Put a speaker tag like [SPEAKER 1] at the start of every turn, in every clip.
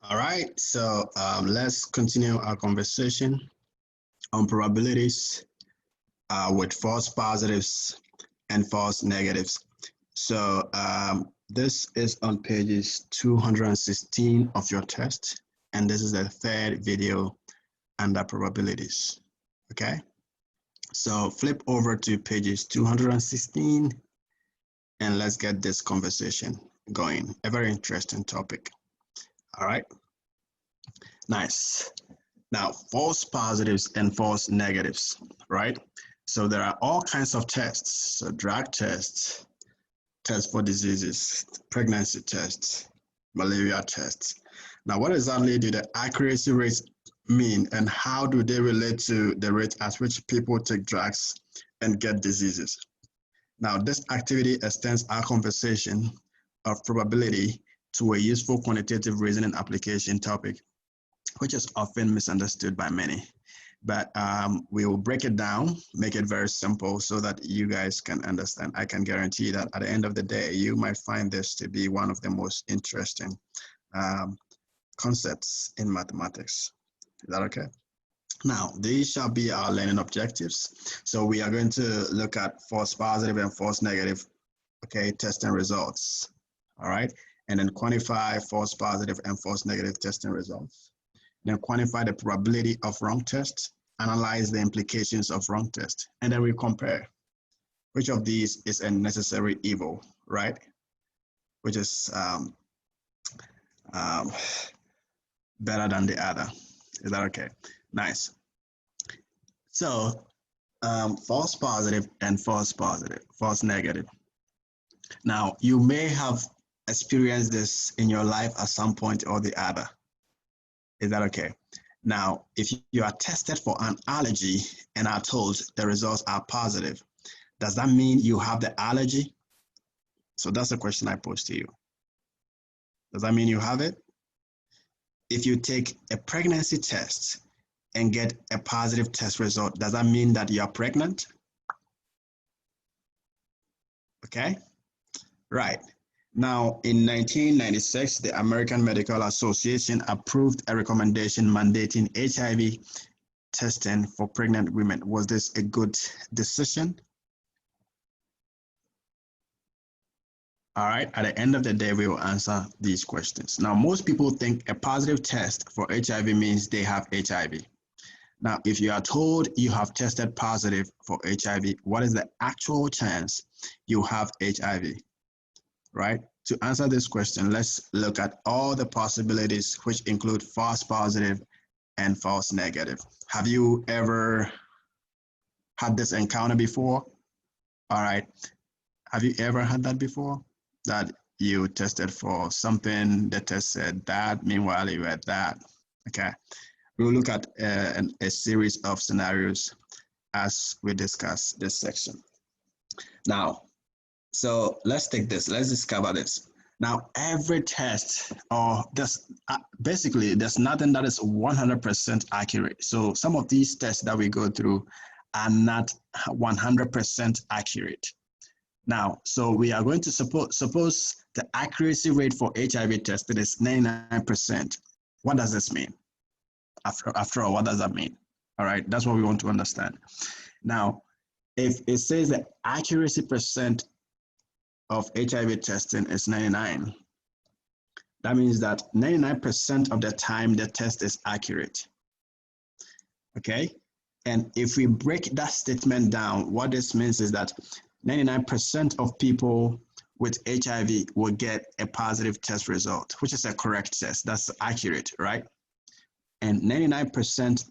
[SPEAKER 1] All right, so let's continue our conversation on probabilities with false positives and false negatives. So this is on pages 216 of your test, and this is the third video under probabilities. Okay, so flip over to pages 216 and let's get this conversation going. A very interesting topic. All right, nice. Now, false positives and false negatives, right? So there are all kinds of tests. So drug tests, tests for diseases, pregnancy tests, malaria tests. Now, what exactly do the accuracy rates mean and how do they relate to the rate at which people take drugs and get diseases? Now, this activity extends our conversation of probability to a useful quantitative reasoning application topic, which is often misunderstood by many. But we will break it down, make it very simple so that you guys can understand. I can guarantee that at the end of the day, you might find this to be one of the most interesting concepts in mathematics. Is that okay? Now, these shall be our learning objectives. So we are going to look at false positive and false negative, okay, testing results, all right? And then quantify false positive and false negative testing results. Then quantify the probability of wrong test, analyze the implications of wrong test, and then we compare which of these is a necessary evil, right? Which is better than the other. Is that okay? Nice. So false positive and false positive, false negative. Now, you may have experienced this in your life at some point or the other. Is that okay? Now, if you are tested for an allergy and are told the results are positive, does that mean you have the allergy? So that's the question I pose to you. Does that mean you have it? If you take a pregnancy test and get a positive test result, does that mean that you are pregnant? Okay, right. Now, in 1996, the American Medical Association approved a recommendation mandating HIV testing for pregnant women. Was this a good decision? All right, at the end of the day, we will answer these questions. Now, most people think a positive test for HIV means they have HIV. Now, if you are told you have tested positive for HIV, what is the actual chance you have HIV? Right? To answer this question, let's look at all the possibilities, which include false positive and false negative. Have you ever had this encounter before? All right. Have you ever had that before? That you tested for something, the test said that, meanwhile you had that. Okay. We'll look at a series of scenarios as we discuss this section. Now, so let's take this, let's discover this. Now, every test, or basically, there's nothing that is 100% accurate. So some of these tests that we go through are not 100% accurate. Now, so we are going to suppose the accuracy rate for HIV testing is 99%. What does this mean? After all, what does that mean? All right, that's what we want to understand. Now, if it says the accuracy percent of HIV testing is 99, that means that 99% of the time the test is accurate. Okay, and if we break that statement down, what this means is that 99% of people with HIV will get a positive test result, which is a correct test. That's accurate, right? And 99%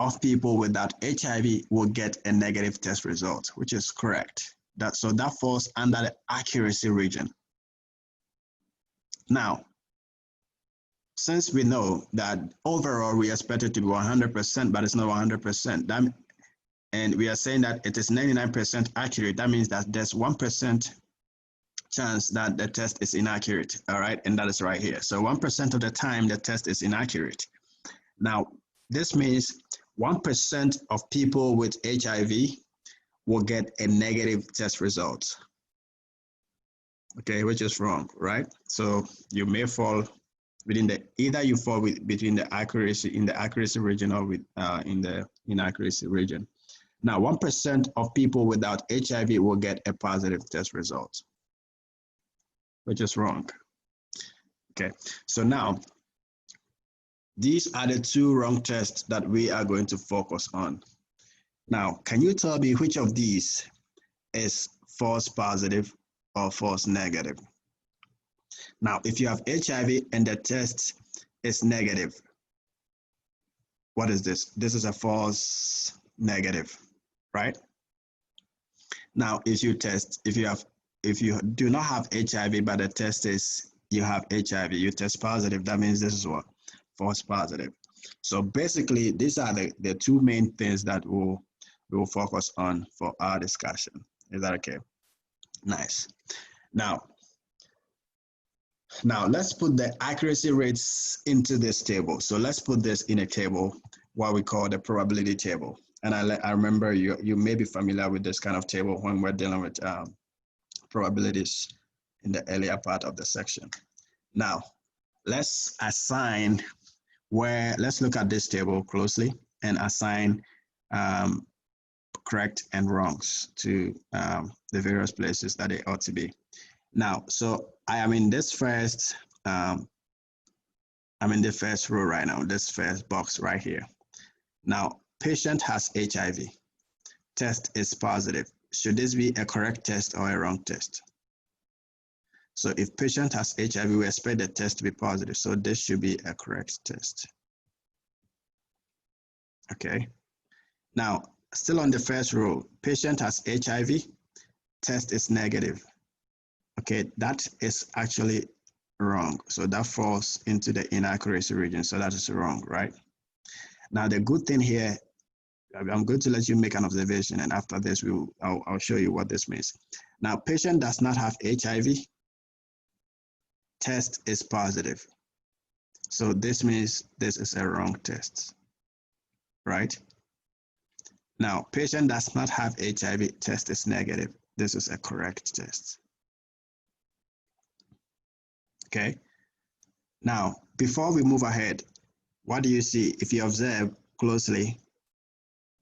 [SPEAKER 1] of people without HIV will get a negative test result, which is correct. So that falls under the accuracy region. Now, since we know that overall we expect it to be 100%, but it's not 100%, and we are saying that it is 99% accurate, that means that there's 1% chance that the test is inaccurate, all right? And that is right here. So 1% of the time the test is inaccurate. Now, this means 1% of people with HIV will get a negative test result. Okay, which is wrong, right? So you may fall within the, either you fall between the accuracy, in the accuracy region, or in the inaccuracy region. Now, 1% of people without HIV will get a positive test result, which is wrong. Okay, so now these are the two wrong tests that we are going to focus on. Now, can you tell me which of these is false positive or false negative? Now, if you have HIV and the test is negative, what is this? This is a false negative, right? Now, if you do not have HIV, but the test is you have HIV, you test positive, that means this is what? False positive. So basically, these are the two main things that we will focus on for our discussion. Is that okay? Nice. Now let's put the accuracy rates into this table. So let's put this in a table, what we call the probability table. And I remember you may be familiar with this kind of table when we're dealing with probabilities in the earlier part of the section. Now, let's look at this table closely and assign correct and wrongs to the various places that they ought to be. Now, so I am in this first, I'm in the first row right now, this first box right here. Now, patient has HIV, test is positive. Should this be a correct test or a wrong test? So if patient has HIV, we expect the test to be positive. So this should be a correct test. Okay. Now, still on the first row, patient has HIV, test is negative. Okay, that is actually wrong. So that falls into the inaccuracy region. So that is wrong, right? Now, the good thing here, I'm going to let you make an observation, and after this, I'll show you what this means. Now, patient does not have HIV, test is positive. So this means this is a wrong test, right? Now, patient does not have HIV, test is negative. This is a correct test. Okay. Now, before we move ahead, what do you see? If you observe closely,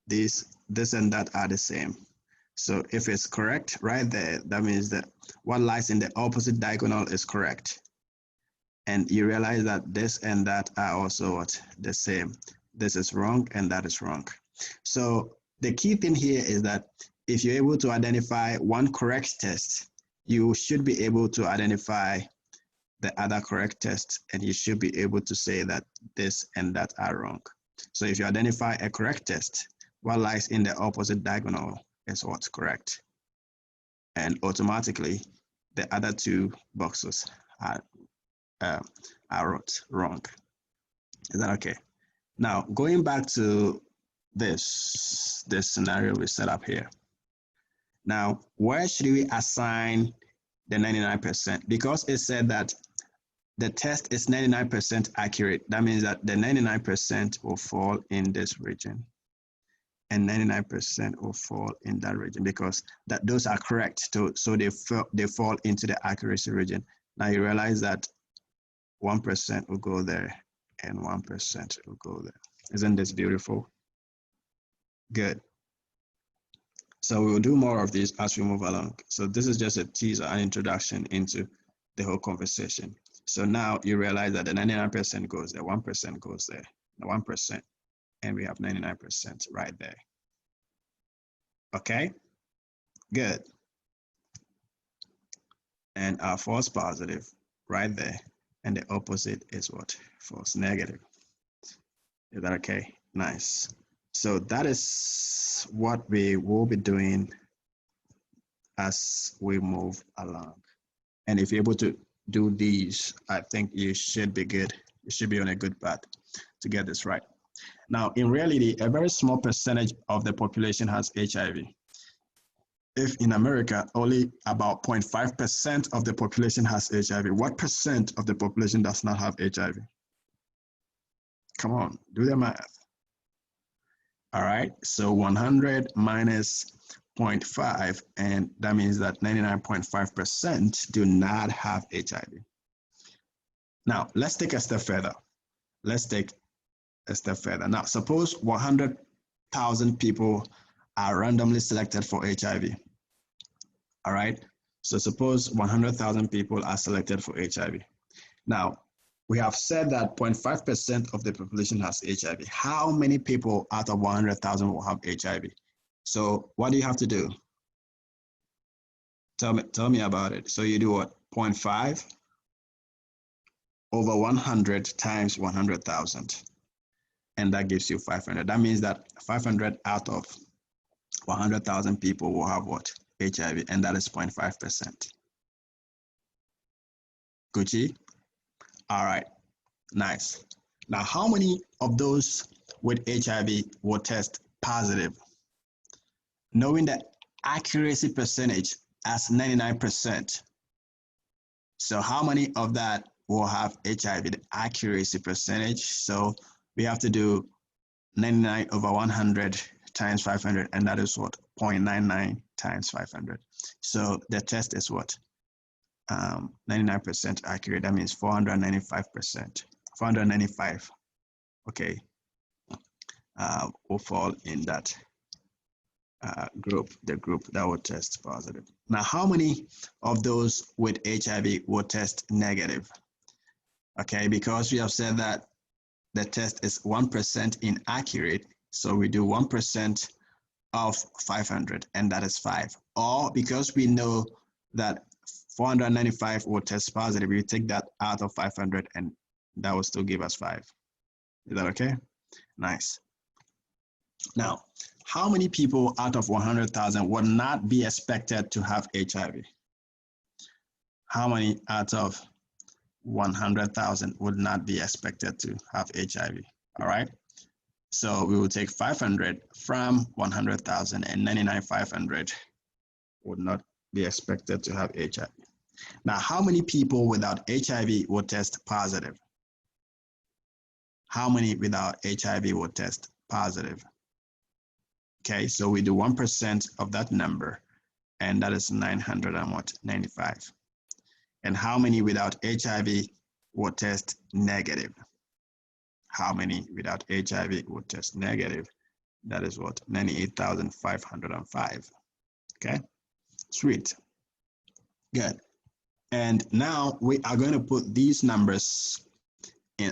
[SPEAKER 1] this and that are the same. So if it's correct right there, that means that what lies in the opposite diagonal is correct. And you realize that this and that are also what? The same. This is wrong and that is wrong. So the key thing here is that if you're able to identify one correct test, you should be able to identify the other correct test, and you should be able to say that this and that are wrong. So if you identify a correct test, what lies in the opposite diagonal is what's correct. And automatically, the other two boxes are wrong. Is that okay? Now, going back to this scenario we set up here. Now, where should we assign the 99%? Because it said that the test is 99% accurate. That means that the 99% will fall in this region, and 99% will fall in that region, because those are correct. So they fall into the accuracy region. Now you realize that 1% will go there and 1% will go there. Isn't this beautiful? Good. So we will do more of this as we move along. So this is just a teaser, an introduction into the whole conversation. So now you realize that the 99% goes there, 1% goes there, 1%, and we have 99% right there. Okay, good. And our false positive right there, and the opposite is what? False negative. Is that okay? Nice. So that is what we will be doing as we move along. And if you're able to do these, I think you should be good. You should be on a good path to get this right. Now, in reality, a very small percentage of the population has HIV. If in America, only about 0.5% of the population has HIV, what percent of the population does not have HIV? Come on, do the math. All right, so 100 minus 0.5, and that means that 99.5% do not have HIV. Now, let's take a step further. Let's take a step further. Now, suppose 100,000 people are randomly selected for HIV. All right. So suppose 100,000 people are selected for HIV. Now, we have said that 0.5% of the population has HIV. How many people out of 100,000 will have HIV? So what do you have to do? Tell me about it. So you do what? 0.5 over 100 times 100,000. And that gives you 500. That means that 500 out of 100,000 people will have what? HIV, and that is 0.5%. Gucci? All right, nice. Now, how many of those with HIV will test positive? Knowing the accuracy percentage as 99%. So how many of that will have HIV? The accuracy percentage. So we have to do 99 over 100 times 500, and that is what? 0.99 times 500. So the test is what? 99% accurate. That means 495%. 495, okay, will fall in that group, the group that will test positive. Now, how many of those with HIV will test negative? Okay, because we have said that the test is 1% inaccurate, so we do 1% of 500, and that is 5. Or because we know that 495 will test positive, we take that out of 500, and that will still give us 5. Is that okay? Nice. Now, how many people out of 100,000 would not be expected to have HIV? How many out of 100,000 would not be expected to have HIV? All right. So we will take 500 from 100,000, and 99,500 would not be expected to have HIV. Now, how many people without HIV will test positive? How many without HIV will test positive? Okay, so we do 1% of that number, and that is 995. And how many without HIV will test negative? How many without HIV will test negative? That is what? 98,505. Okay, sweet. Good. And now we are going to put these numbers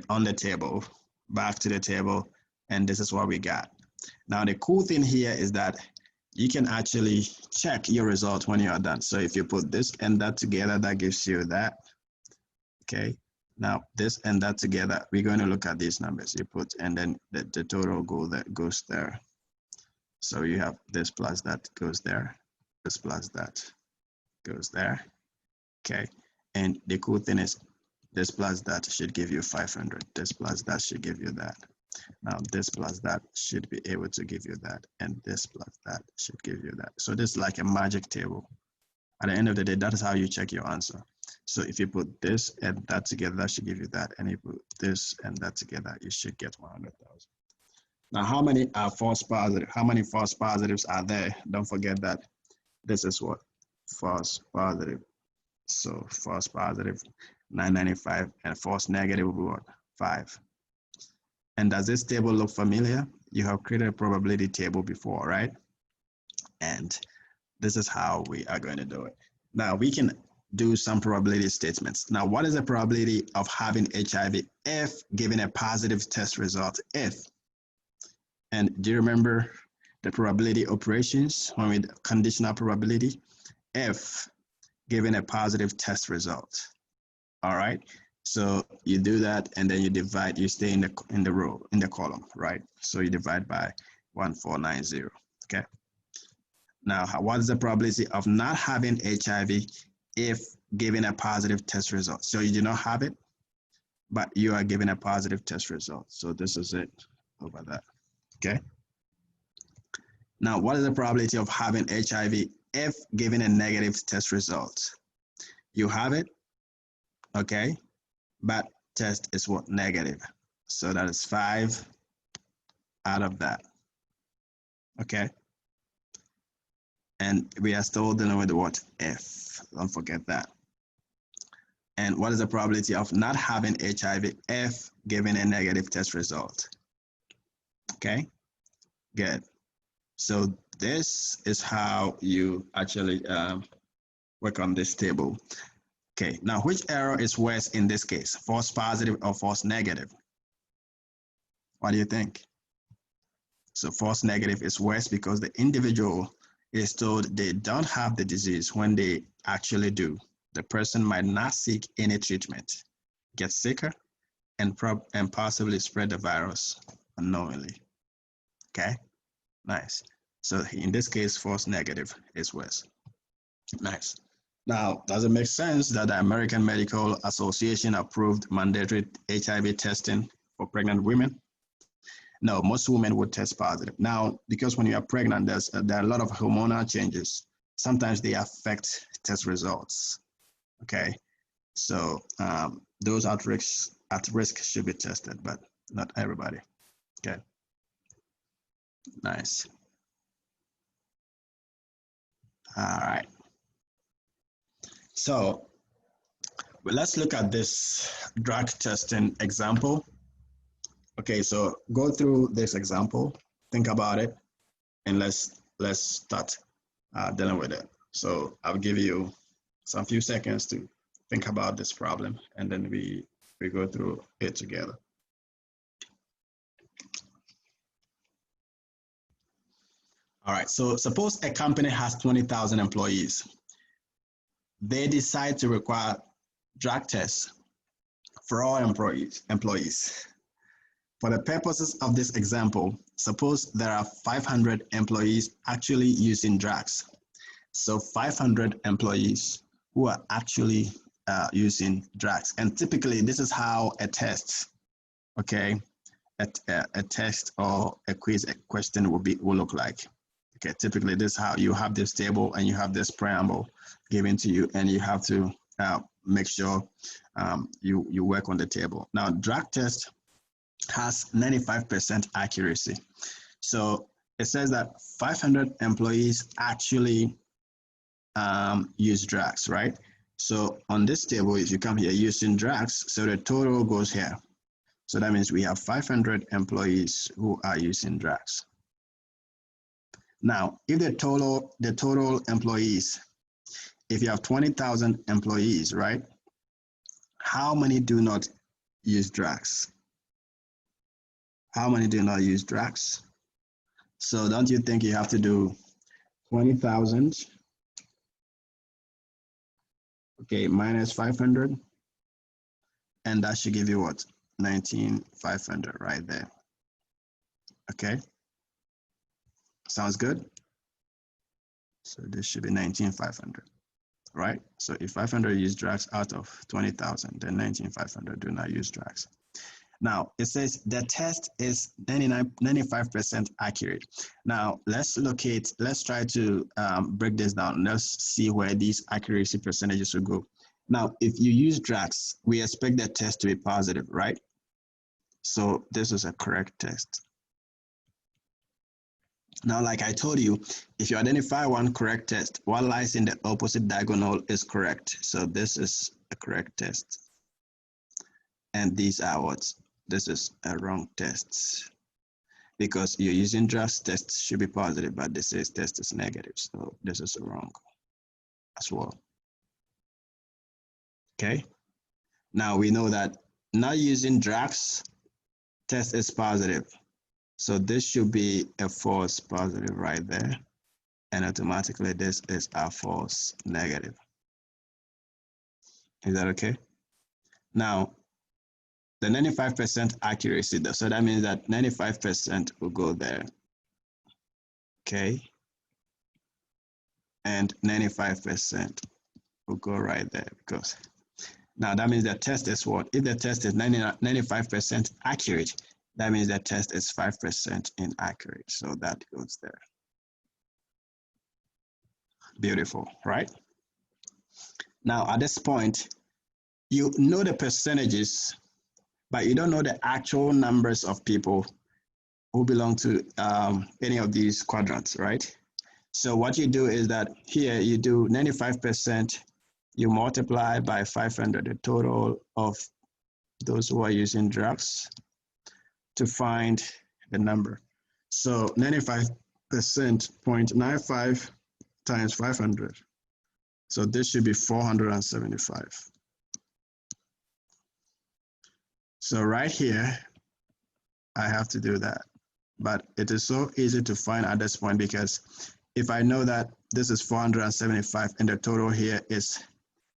[SPEAKER 1] on the table, back to the table, and this is what we got. Now, the cool thing here is that you can actually check your result when you are done. So if you put this and that together, that gives you that. Okay. Now, this and that together, we're going to look at these numbers. You put, and then the total goes there. So you have this plus that goes there. This plus that goes there. Okay. And the cool thing is this plus that should give you 500. This plus that should give you that. Now, this plus that should be able to give you that, and this plus that should give you that. So this is like a magic table. At the end of the day, that is how you check your answer. So if you put this and that together, that should give you that, and you put this and that together, you should get 100,000. Now, how many are false positive? How many false positives are there? Don't forget that this is what? False positive. So false positive, 995, and false negative will be what? 5. And does this table look familiar? You have created a probability table before, right? And this is how we are going to do it. Now we can do some probability statements. Now, what is the probability of having HIV if given a positive test result? If. And do you remember the probability operations when we conditional probability? If given a positive test result. All right. So you do that, and then you divide. You stay in the row, in the column, right? So you divide by 1490. Okay. Now, what is the probability of not having HIV if given a positive test result? So you do not have it, but you are given a positive test result. So this is it over that. Okay. Now, what is the probability of having HIV if given a negative test result? You have it. Okay. But test is what? Negative. So that is 5 out of that. Okay. And we are still dealing with what? If. Don't forget that. And what is the probability of not having HIV if given a negative test result? Okay, good. So this is how you actually work on this table. Okay, now which error is worse in this case, false positive or false negative? What do you think? So false negative is worse because the individual is told they don't have the disease when they actually do. The person might not seek any treatment, get sicker, and possibly spread the virus unknowingly. Okay, nice. So in this case, false negative is worse. Nice. Now, does it make sense that the American Medical Association approved mandatory HIV testing for pregnant women? No, most women would test positive. Now, because when you are pregnant, there are a lot of hormonal changes. Sometimes they affect test results. Okay, so those at risk should be tested, but not everybody. Okay, nice. All right. So let's look at this drug testing example. Okay, so go through this example, think about it, and let's start dealing with it. So I'll give you some few seconds to think about this problem, and then we go through it together. All right, so suppose a company has 20,000 employees. They decide to require drug tests for all employees. For the purposes of this example, suppose there are 500 employees actually using drugs. So 500 employees who are actually using drugs. And typically this is how a test, okay, a test or a quiz, a question will look like. Okay, typically this is how you have this table and you have this preamble given to you, and you have to make sure you work on the table. Now, drug test has 95% accuracy. So it says that 500 employees actually use drugs, right? So on this table, if you come here using drugs, so the total goes here. So that means we have 500 employees who are using drugs. Now, if the total employees, if you have 20,000 employees, right? How many do not use drugs? How many do not use drugs? So don't you think you have to do 20,000, okay, minus 500, and that should give you what? 19,500 right there. Okay, sounds good. So this should be 19,500, right? So if 500 use drugs out of 20,000, then 19,500 do not use drugs. Now, it says the test is 95% accurate. Now, let's try to break this down. Let's see where these accuracy percentages will go. Now, if you use drugs, we expect the test to be positive, right? So this is a correct test. Now, like I told you, if you identify one correct test, what lies in the opposite diagonal is correct. So this is a correct test. And these are what? This is a wrong test. Because you're using drugs, test should be positive, but this says test is negative. So this is wrong as well. Okay. Now we know that not using drugs, test is positive. So this should be a false positive right there. And automatically this is a false negative. Is that okay? Now, the 95% accuracy, so that means that 95% will go there. Okay. And 95% will go right there, because now that means the test is what? If the test is 95% accurate, that means the test is 5% inaccurate. So that goes there. Beautiful, right? Now at this point, you know the percentages, but you don't know the actual numbers of people who belong to any of these quadrants, right? So what you do is that here you do 95% You multiply by 500 the total of those who are using drugs to find the number. So 95%, 0.95 times 500. So this should be 475. So right here, I have to do that. But it is so easy to find at this point because if I know that this is 475 and the total here is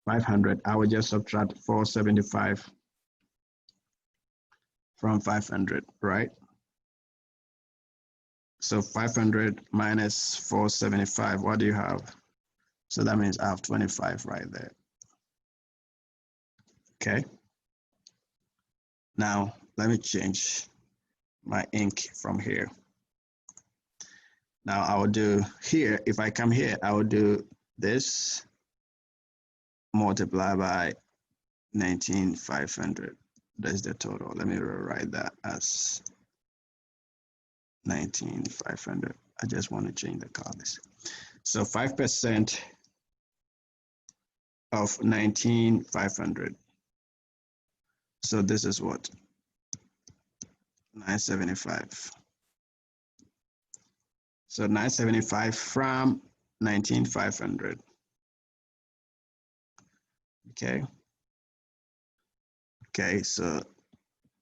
[SPEAKER 1] 500, I will just subtract 475 from 500, right? So 500 minus 475, what do you have? So that means I have 25 right there. Okay. Now, let me change my ink from here. Now I will do here, if I come here, I will do this multiply by 19,500. That's the total. Let me rewrite that as 19,500. I just want to change the colors. So 5% of 19,500. So this is what? 975. So 975 from 19,500. Okay. Okay, so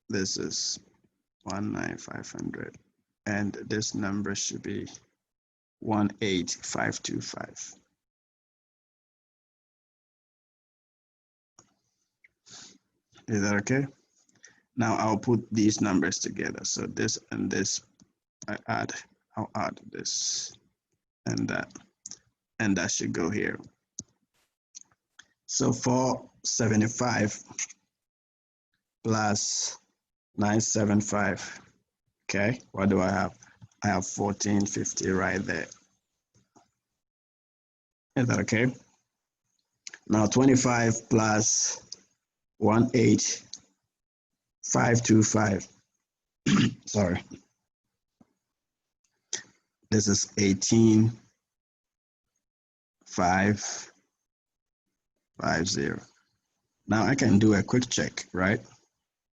[SPEAKER 1] this is 19,500. And this number should be 18,525. Is that okay? Now I'll put these numbers together. So this and this, I'll add this and that should go here. So 475 plus 975. Okay, what do I have? I have 1450 right there. Is that okay? Now 25 plus 18,525. Sorry. This is 18,550. Now I can do a quick check, right?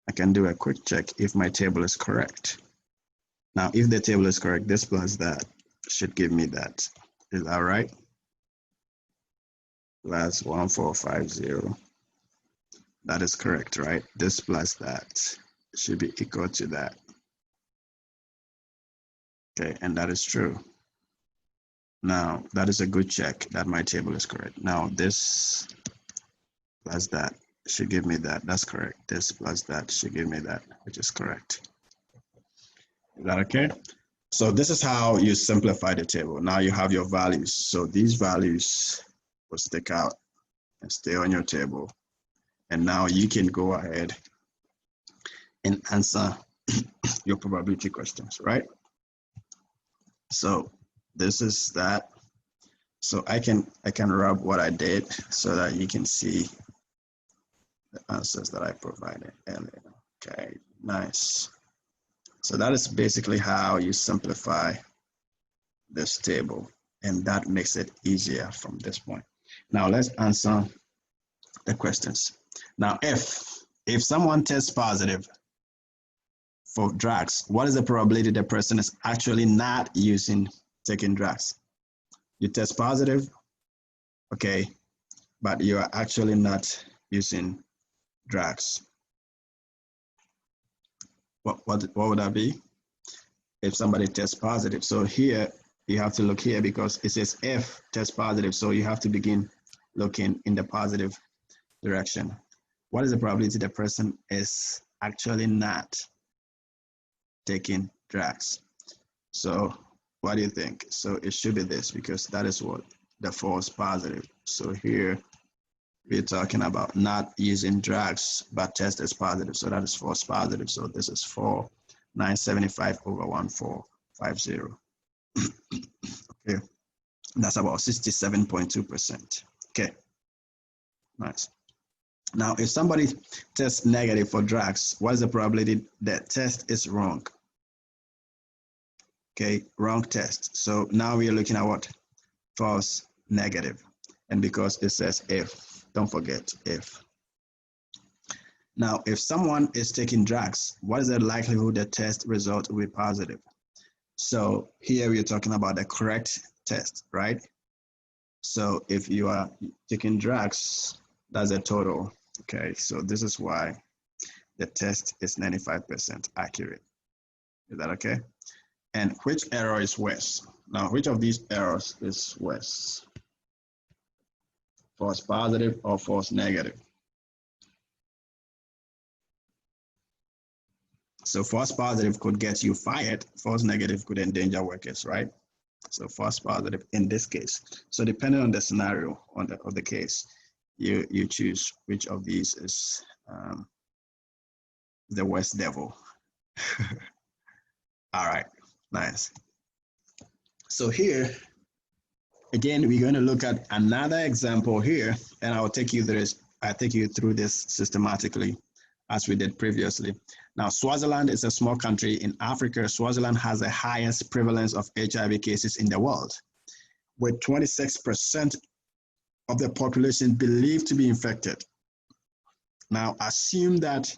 [SPEAKER 1] I can do a quick check if my table is correct. Now, if the table is correct, this plus that should give me that. Is that right? Plus 1450. That is correct, right? This plus that should be equal to that. Okay, and that is true. Now, that is a good check that my table is correct. Now, this plus that should give me that. That's correct. This plus that should give me that, which is correct. Is that okay? So this is how you simplify the table. Now you have your values. So these values will stick out and stay on your table. And now you can go ahead and answer your probability questions, right? So this is that. So I can rub what I did so that you can see the answers that I provided earlier. Okay, nice. So that is basically how you simplify this table, and that makes it easier from this point. Now let's answer the questions. Now, if someone tests positive for drugs, what is the probability the person is actually not taking drugs? You test positive, okay, but you are actually not using drugs. What would that be? If somebody tests positive. So here you have to look here because it says if test positive, so you have to begin looking in the positive direction. What is the probability the person is actually not taking drugs? So what do you think? So it should be this because that is what the false positive. So here we're talking about not using drugs, but test is positive. So that is false positive. So this is 4,975 over 1450. Okay, that's about 67.2%. Okay, nice. Now, if somebody tests negative for drugs, what is the probability that test is wrong? Okay, wrong test. So now we are looking at what? False negative. And because it says if, Don't forget if. Now, if someone is taking drugs, what is the likelihood the test result will be positive? So here we're talking about the correct test, right? So if you are taking drugs, that's a total. Okay, so this is why the test is 95% accurate. Is that okay? And which error is worse? Now, which of these errors is worse? False positive or false negative? So false positive could get you fired. False negative could endanger workers, right? So false positive in this case. So depending on the scenario of the case, you choose which of these is the worst devil. All right, nice. So here, again, we're going to look at another example here, and I'll take you through this systematically as we did previously. Now, Swaziland is a small country in Africa. Swaziland has the highest prevalence of HIV cases in the world, with 26% of the population believed to be infected. Now, assume that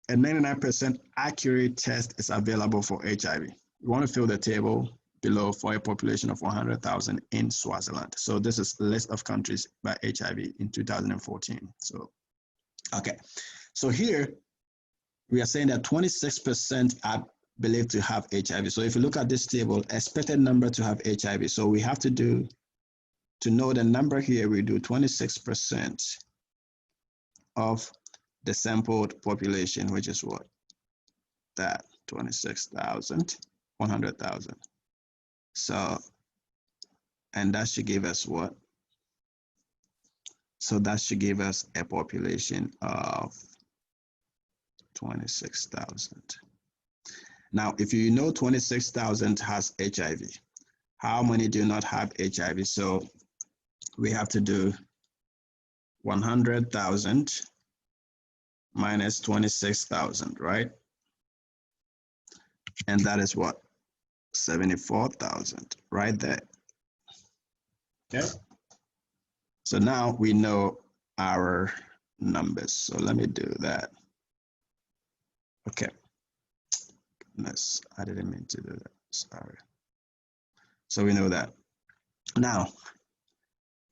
[SPEAKER 1] a 99% accurate test is available for HIV. You want to fill the table below for a population of 100,000 in Swaziland. So this is a list of countries by HIV in 2014. So, okay. So here, we are saying that 26% are believed to have HIV. So if you look at this table, expected number to have HIV. So we have to know the number here, we do 26% of the sampled population, which is what? That 26,000, 100,000. So, and that should give us what? So that should give us a population of 26,000. Now, if you know 26,000 has HIV, how many do not have HIV? So we have to do 100,000 minus 26,000, right? And that is what? 74,000 right there. Okay. So now we know our numbers. So let me do that. Okay. Goodness, I didn't mean to do that. Sorry. So we know that. Now,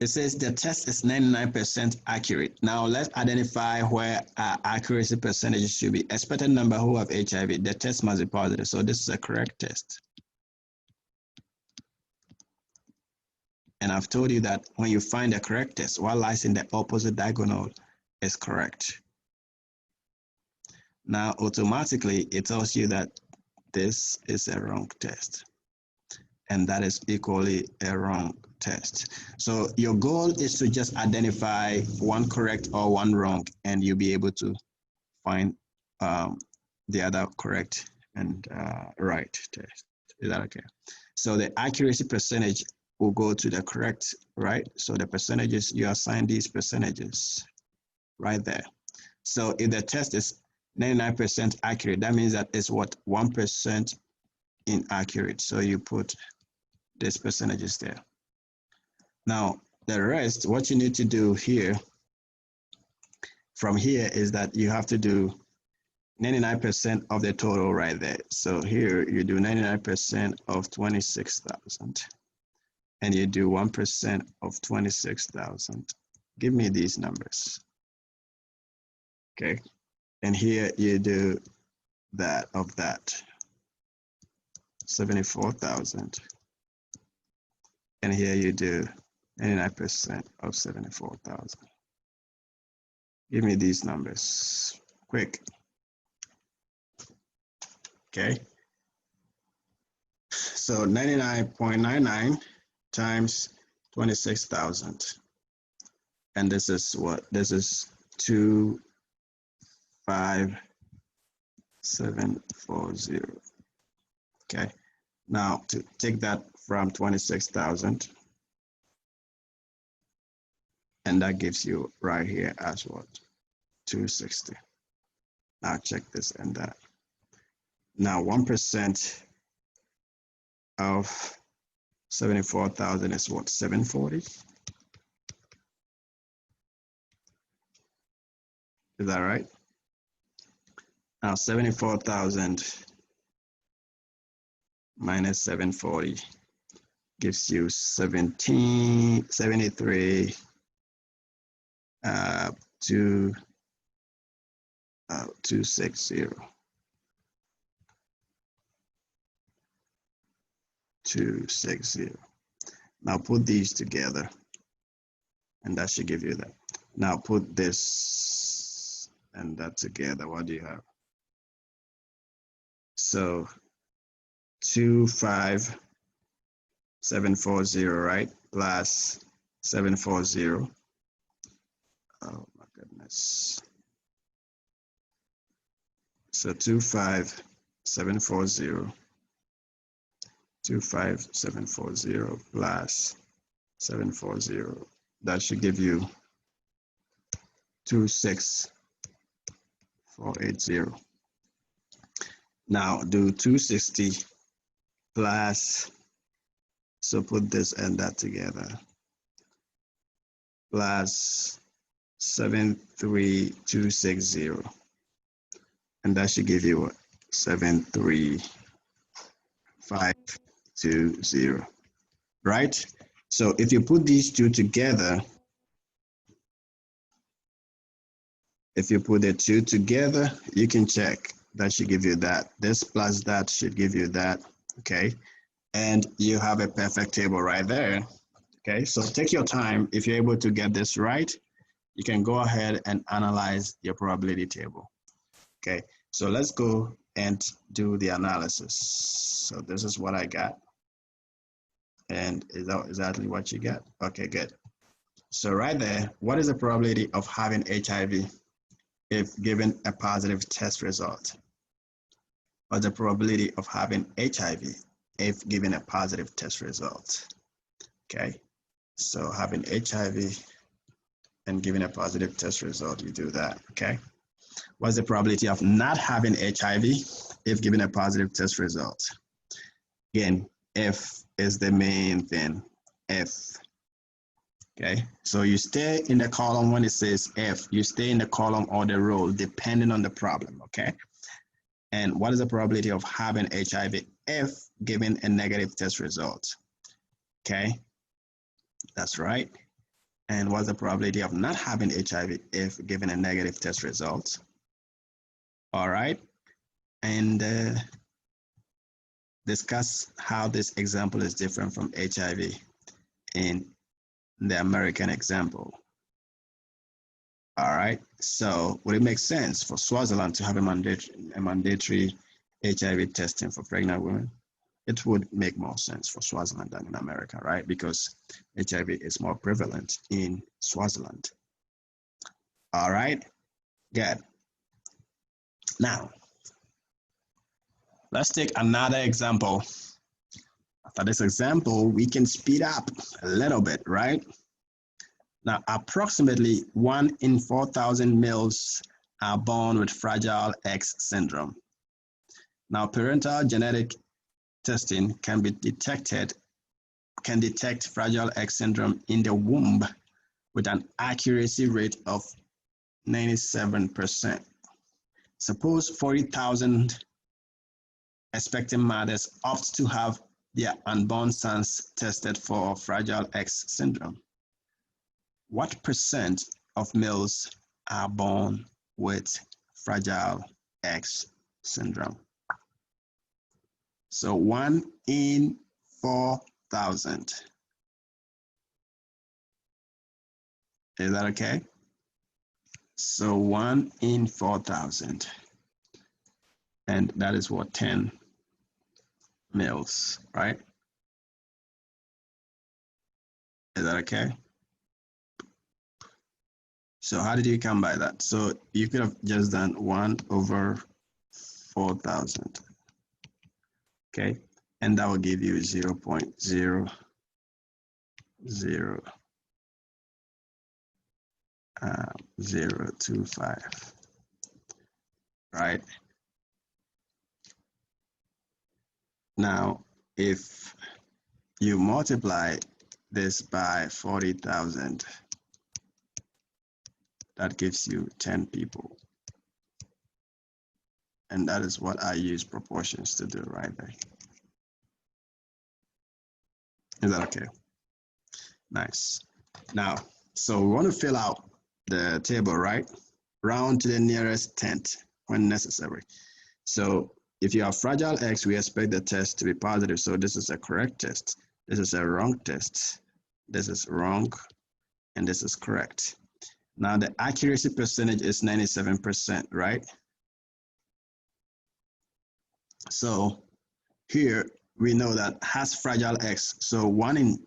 [SPEAKER 1] it says the test is 99% accurate. Now let's identify where our accuracy percentage should be. Expected number who have HIV, the test must be positive. So this is a correct test. And I've told you that when you find the correct test, what lies in the opposite diagonal is correct. Now automatically it tells you that this is a wrong test. And that is equally a wrong test. So your goal is to just identify one correct or one wrong, and you'll be able to find the other correct and right test. Is that okay? So the accuracy percentage will go to the correct, right? So the percentages, you assign these percentages right there. So if the test is 99% accurate, that means that it's what? 1% inaccurate. So you put these percentages there. Now, the rest, what you need to do here, from here, is that you have to do 99% of the total right there. So here you do 99% of 26,000, and you do 1% of 26,000. Give me these numbers. Okay, and here you do that of that, 74,000. And here you do 99% of 74,000. Give me these numbers, quick. Okay. So 99.99 times 26,000. And this is what? This is 25740. Okay. Now to take that from 26,000, and that gives you right here as what? 260. Now check this and that. Now 1% of 74,000 is what? 740. Is that right? Now 74,000 minus 740 gives you 73, 260. 260. Now put these together, and that should give you that. Now put this and that together. What do you have? So 25740, right? Plus 740. Oh my goodness. So 25740. 25740 plus 740. That should give you 26480. Now do 260 plus, so put this and that together, plus 73260. And that should give you 73520, right? So if you put these two together, if you put the two together, you can check. That should give you that. This plus that should give you that, okay? And you have a perfect table right there, okay? So take your time. If you're able to get this right, you can go ahead and analyze your probability table, okay? So let's go and do the analysis. So this is what I got. And is that exactly what you get? Okay, good. So right there, what is the probability of having HIV if given a positive test result? What's the probability of having HIV if given a positive test result? Okay, so having HIV and giving a positive test result, you do that, okay? What's the probability of not having HIV if given a positive test result? Again, if is the main thing, if. Okay, so you stay in the column when it says if, you stay in the column or the row depending on the problem, okay? And what is the probability of having HIV if given a negative test result? Okay, that's right. And what's the probability of not having HIV if given a negative test result? All right, and discuss how this example is different from HIV in the American example. All right, so would it make sense for Swaziland to have a mandatory HIV testing for pregnant women? It would make more sense for Swaziland than in America, right? Because HIV is more prevalent in Swaziland. All right, good. Now, let's take another example. After this example, we can speed up a little bit, right? Now, approximately 1 in 4,000 males are born with Fragile X syndrome. Now, parental genetic testing can detect Fragile X syndrome in the womb with an accuracy rate of 97%. Suppose 40,000 expecting mothers opt to have their unborn sons tested for Fragile X syndrome. What percent of males are born with Fragile X syndrome? So 1 in 4,000. Is that okay? So 1 in 4,000. And that is what, 10 males, right? Is that okay? So how did you come by that? So you could have just done 1 over 4,000. Okay, and that will give you 0.00025, right? Now, if you multiply this by 40,000, that gives you 10 people. And that is what I use proportions to do right there. Is that okay? Nice. Now, so we want to fill out the table, right? Round to the nearest tenth when necessary. So if you have fragile X, we expect the test to be positive. So this is a correct test. This is a wrong test. This is wrong, and this is correct. Now the accuracy percentage is 97%, right? So here we know that has fragile X. So one in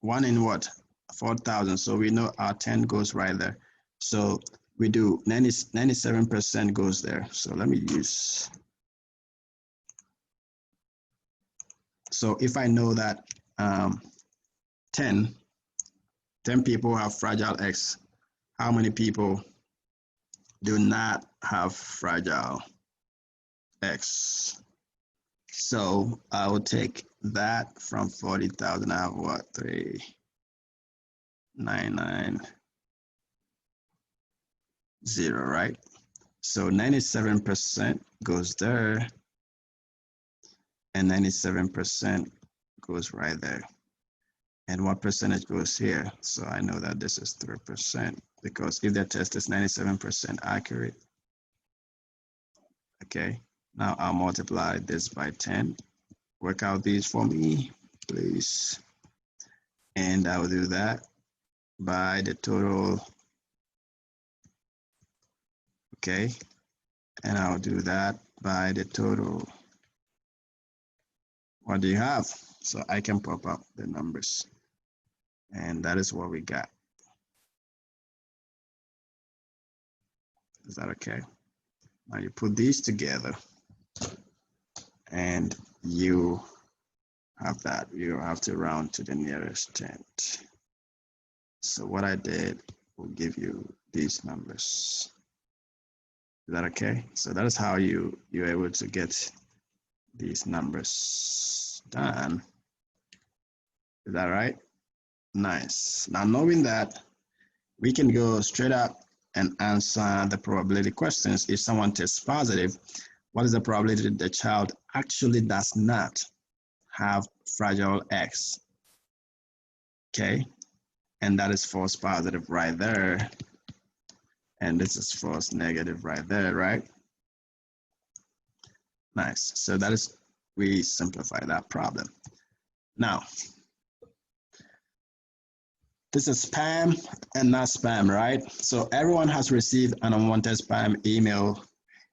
[SPEAKER 1] what? 4,000. So we know our 10 goes right there. So we do 97% goes there. So let me use. So if I know that 10 people have fragile X, how many people do not have fragile X? So I will take that from 40,000. I have what? 3,990, right? So 97% goes there, and 97% goes right there. And what percentage goes here? So I know that this is 3%, because if the test is 97% accurate, okay, now I'll multiply this by 10. Work out these for me, please. And I will do that by the total, okay? And I'll do that by the total. What do you have? So I can pop up the numbers. And that is what we got. Is that okay? Now you put these together and you have that. You have to round to the nearest tenth. So what I did will give you these numbers. Is that okay? So that is how you're able to get these numbers done. Is that right? Nice. Now knowing that, we can go straight up and answer the probability questions. If someone tests positive, what is the probability that the child actually does not have fragile X? Okay, and that is false positive right there. And this is false negative right there, right? Nice. So that is, we simplify that problem. Now, this is spam and not spam, right? So everyone has received an unwanted spam email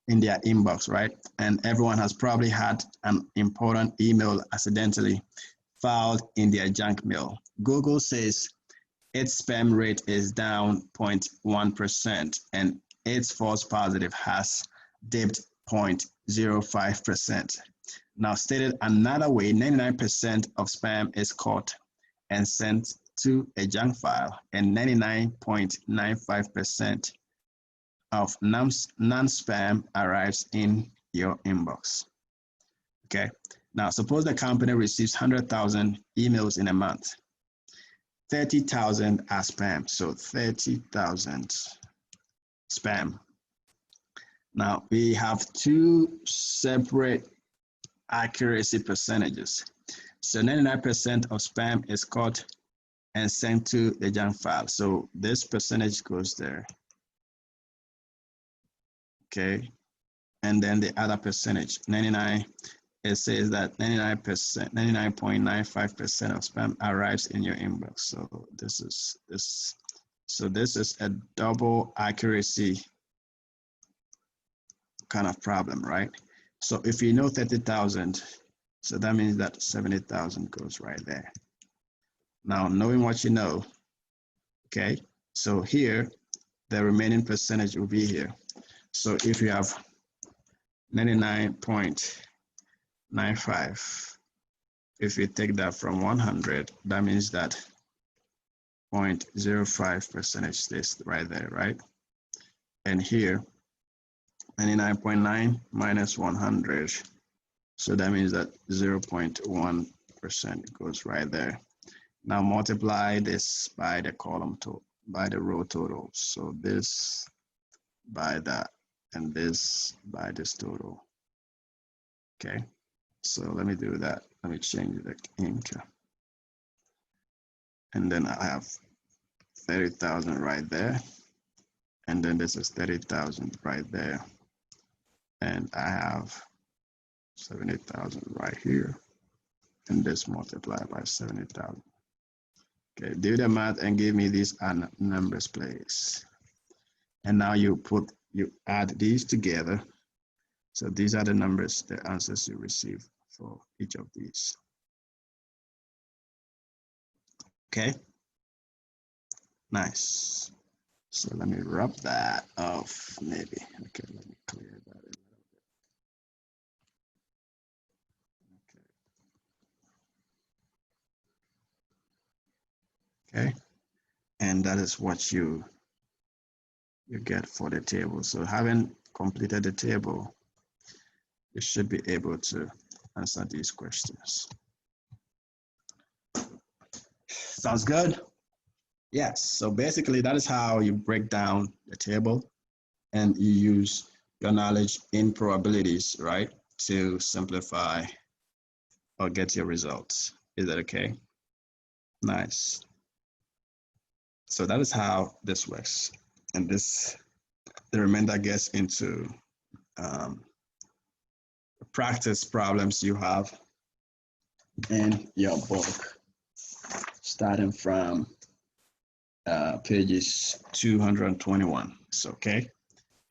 [SPEAKER 1] in their inbox, right? And everyone has probably had an important email accidentally filed in their junk mail. Google says its spam rate is down 0.1% and its false positive has dipped 0.05%. Now stated another way, 99% of spam is caught and sent to a junk file, and 99.95% of non-spam arrives in your inbox. Okay, now suppose the company receives 100,000 emails in a month. 30,000 are spam, so 30,000 spam. Now we have two separate accuracy percentages. So 99% of spam is caught and sent to the junk file. So this percentage goes there. Okay, and then the other percentage, 99, it says that 99%, 99.95% of spam arrives in your inbox. So this is this. So this is a double accuracy kind of problem, right? So if you know 30,000, so that means that 70,000 goes right there. Now, knowing what you know, okay, so here, the remaining percentage will be here. So if you have 99.95, if you take that from 100, that means that 0.05 percentage stays right there, right? And here, 99.9 minus 100, so that means that 0.1% goes right there. Now multiply this by the column by the row total. So this by that, and this by this total. Okay, so let me do that. Let me change the ink. And then I have 30,000 right there. And then this is 30,000 right there. And I have 70,000 right here. And this multiplied by 70,000. Okay, do the math and give me these numbers, please. And now you add these together. So these are the numbers, the answers you receive for each of these. Okay, nice. So let me rub that off, maybe. Okay, let me clear that a little bit. Okay, and that is what you get for the table. So having completed the table, you should be able to answer these questions. Sounds good? Yes, so basically that is how you break down the table and you use your knowledge in probabilities, right, to simplify or get your results. Is that okay? Nice. So that is how this works. And the remainder gets into practice problems you have in your book, starting from pages 221. So, okay.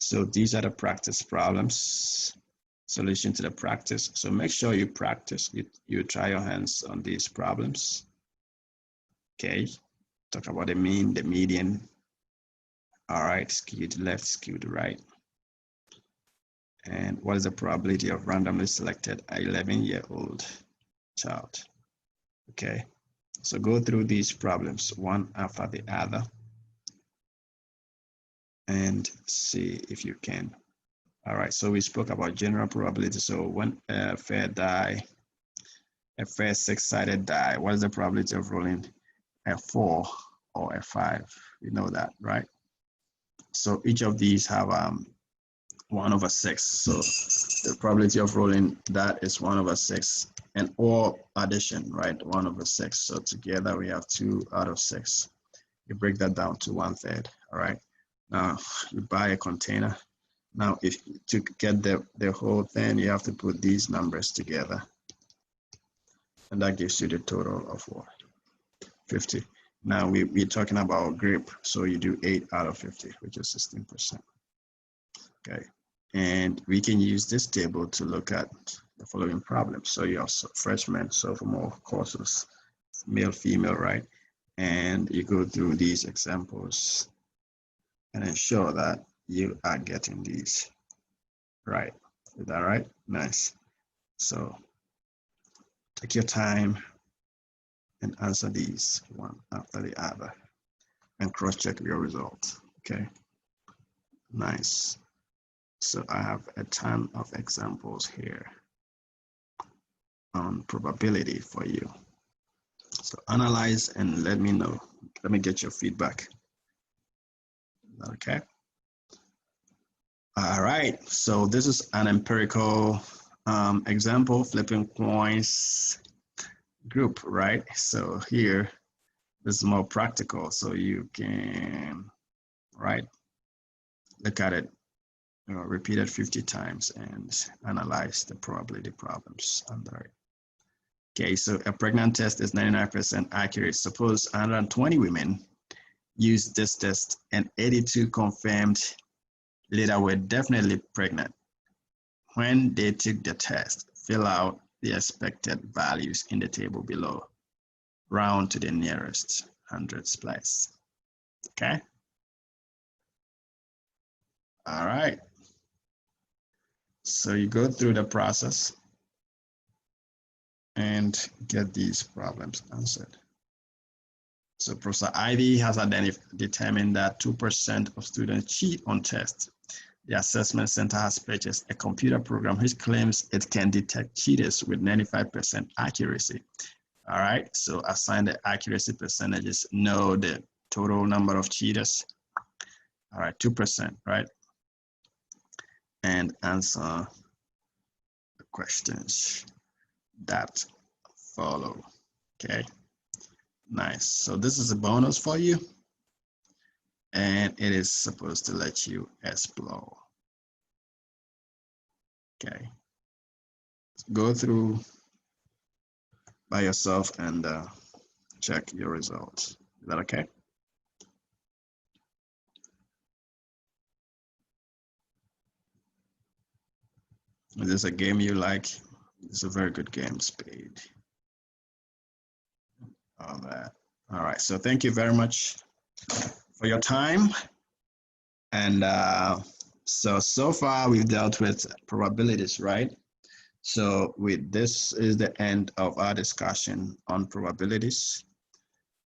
[SPEAKER 1] So these are the practice problems, solution to the practice. So make sure you practice, you try your hands on these problems. Okay. Talk about the mean, the median. All right, skew to left, skew to right. And what is the probability of randomly selected 11-year-old child? Okay, so go through these problems one after the other and see if you can. All right, so we spoke about general probability. So when a first 6-sided die, what is the probability of rolling a 4 or a 5? You know that, right? So each of these have 1/6. So the probability of rolling that is 1/6, and or addition, right? 1/6. So together we have 2 out of 6. You break that down to 1/3. All right. Now you buy a container. Now, if to get the whole thing, you have to put these numbers together, and that gives you the total of what? 50. Now we're talking about grape, so you do 8 out of 50, which is 16%. Okay. And we can use this table to look at the following problems. So you have freshmen, sophomore courses, male, female, right? And you go through these examples and ensure that you are getting these right. Is that right? Nice. So take your time and answer these one after the other and cross-check your results. Okay. Nice. So I have a ton of examples here on probability for you. So analyze and let me know. Let me get your feedback. Okay. All right. So this is an empirical example, flipping coins group, right? So here, this is more practical. So you can, right, look at it, repeat it 50 times and analyze the probability problems under it. Okay, so a pregnant test is 99% accurate. Suppose 120 women used this test and 82 confirmed later were definitely pregnant. When they took the test, fill out the expected values in the table below. Round to the nearest hundreds place. Okay? All right. So you go through the process and get these problems answered. So Professor Ivy has determined that 2% of students cheat on tests. The assessment center has purchased a computer program which claims it can detect cheaters with 95% accuracy. All right, so assign the accuracy percentages. No, the total number of cheaters. All right, 2%, right? And answer the questions that follow. Okay, nice. So this is a bonus for you, and it is supposed to let you explore. Okay, go through by yourself and check your results. Is that okay? Is this a game you like? It's a very good game, Spade. All that. All right, so thank you very much for your time. And so far we've dealt with probabilities, right? So this is the end of our discussion on probabilities.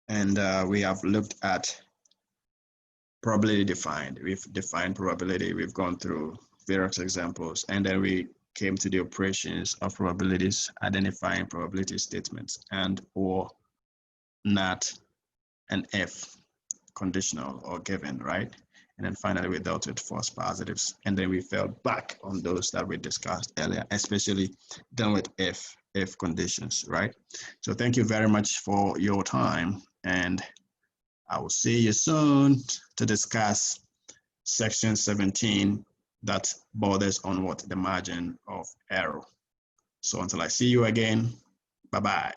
[SPEAKER 1] And we have looked at probability defined. We've defined probability. We've gone through various examples, and then we came to the operations of probabilities, identifying probability statements and or not and if conditional or given, right? And then finally we dealt with false positives, and then we fell back on those that we discussed earlier, especially dealing with if conditions, right? So thank you very much for your time, and I will see you soon to discuss section 17 that borders on what the margin of error. So until I see you again, bye-bye.